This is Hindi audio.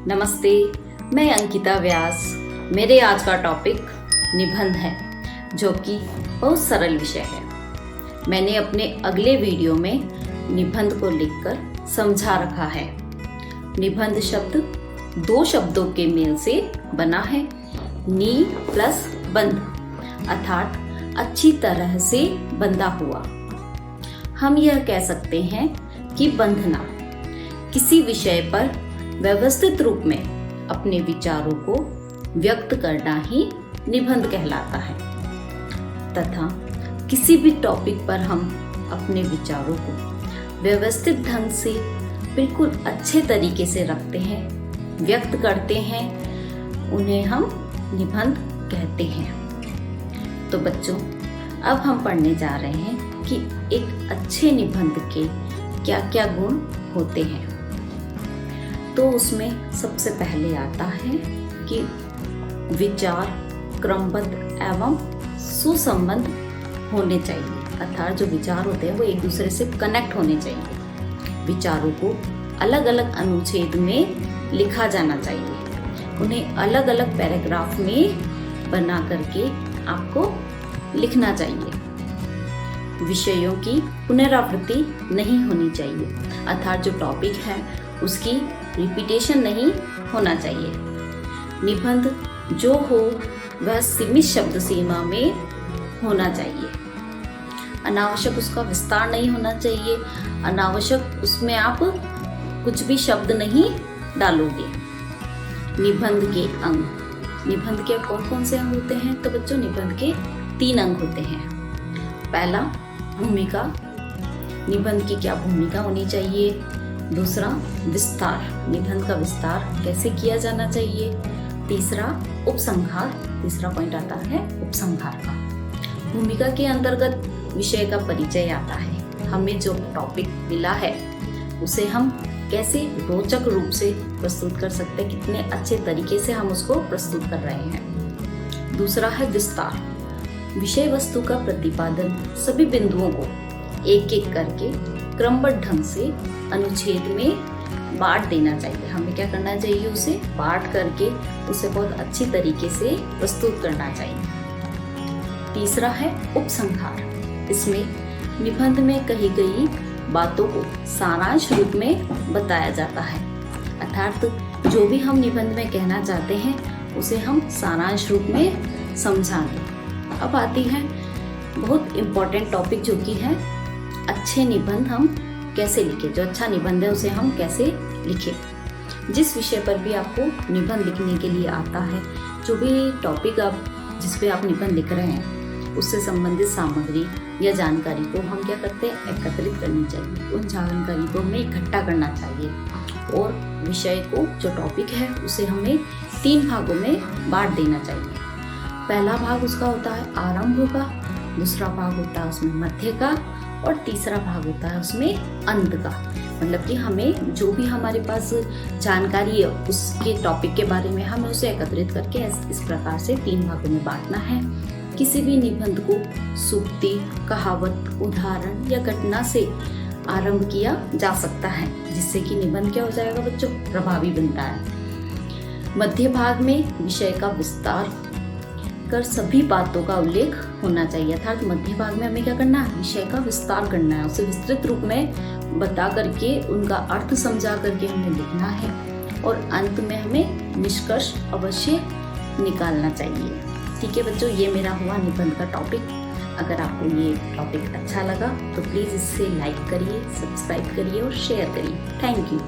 नमस्ते, मैं अंकिता व्यास। मेरे आज का टॉपिक निबंध है, जो कि बहुत सरल विषय है। मैंने अपने अगले वीडियो में निबंध को लिखकर समझा रखा है। निबंध शब्द दो शब्दों के मेल से बना है, नी प्लस बंध, अर्थात अच्छी तरह से बंधा हुआ। हम यह कह सकते हैं कि बंधना किसी विषय पर व्यवस्थित रूप में अपने विचारों को व्यक्त करना ही निबंध कहलाता है, तथा किसी भी टॉपिक पर हम अपने विचारों को व्यवस्थित ढंग से बिल्कुल अच्छे तरीके से रखते हैं, व्यक्त करते हैं, उन्हें हम निबंध कहते हैं। तो बच्चों, अब हम पढ़ने जा रहे हैं कि एक अच्छे निबंध के क्या क्या गुण होते हैं। तो उसमें सबसे पहले आता है कि विचार क्रमबद्ध एवं सुसंबद्ध होने चाहिए, अर्थात जो विचार होते हैं वो एक दूसरे से कनेक्ट होने चाहिए। विचारों को अलग अलग अनुच्छेद में लिखा जाना चाहिए, उन्हें अलग अलग पैराग्राफ में बना करके आपको लिखना चाहिए। विषयों की पुनरावृत्ति नहीं होनी चाहिए, अर्थात जो टॉपिक है उसकी रिपीटेशन नहीं होना चाहिए। निबंध जो हो वह सीमित शब्द सीमा में होना चाहिए। अनावश्यक उसका विस्तार नहीं होना चाहिए, अनावश्यक उसमें आप कुछ भी शब्द नहीं डालोगे। निबंध के अंग, निबंध के कौन कौन से अंग होते हैं? तो बच्चों, निबंध के 3 अंग होते हैं। पहला, भूमिका, निबंध की क्या भूमिका होनी चाहिए। दूसरा, विस्तार, निबंध का विस्तार कैसे किया जाना चाहिए। तीसरा, उपसंहार, तीसरा पॉइंट आता है उपसंहार का। भूमिका के अंतर्गत विषय का परिचय आता है, हमें जो टॉपिक मिला है उसे हम कैसे रोचक रूप से प्रस्तुत कर सकते हैं, कितने अच्छे तरीके से हम उसको प्रस्तुत कर रहे हैं। दूसरा है विस्तार, विषय वस्तु का प्रतिपादन सभी बिंदुओं को एक एक करके क्रमबद्ध ढंग से अनुच्छेद में बांट देना चाहिए। हमें क्या करना चाहिए? उसे बांट करके उसे बहुत अच्छी तरीके से प्रस्तुत करना चाहिए। तीसरा है उपसंहार, इसमें निबंध में कही गई बातों को सारांश रूप में बताया जाता है, अर्थात जो भी हम निबंध में कहना चाहते हैं उसे हम सारांश रूप में समझाएंगे। अब आती है बहुत इम्पोर्टेंट टॉपिक, जो कि है अच्छे निबंध हम कैसे लिखें। जो अच्छा निबंध है उसे हम कैसे लिखें। जिस विषय पर भी आपको निबंध लिखने के लिए आता है, जो भी टॉपिक आप जिस पे आप निबंध लिख रहे हैं, उससे संबंधित सामग्री या जानकारी को हम क्या करते हैं? एकत्रित करनी चाहिए। उन जानकारी को हमें इकट्ठा करना चाहिए और विषय को, जो टॉपिक है, उसे हमें 3 भागों में बांट देना चाहिए। पहला भाग उसका होता है आरंभ का, दूसरा भाग होता है उसमें मध्य का, और तीसरा भाग होता है उसमें अंत का। मतलब कि हमें जो भी हमारे पास जानकारी है उसके टॉपिक के बारे में, हमें उसे एकत्रित करके इस प्रकार से 3 भागों में बांटना है। किसी भी निबंध को सूक्ति, कहावत, उदाहरण या घटना से आरंभ किया जा सकता है, जिससे कि निबंध क्या हो जाएगा बच्चों? प्रभावी बनता है। मध्य भाग में विषय का विस्तार कर सभी बातों का उल्लेख होना चाहिए, अर्थात मध्य भाग में हमें क्या करना है? विषय का विस्तार करना है, उसे विस्तृत रूप में बता करके उनका अर्थ समझा करके हमें लिखना है, और अंत में हमें निष्कर्ष अवश्य निकालना चाहिए। ठीक है बच्चों, ये मेरा हुआ निबंध का टॉपिक। अगर आपको ये टॉपिक अच्छा लगा तो प्लीज़ इसे लाइक करिए, सब्सक्राइब करिए और शेयर करिए। Thank you.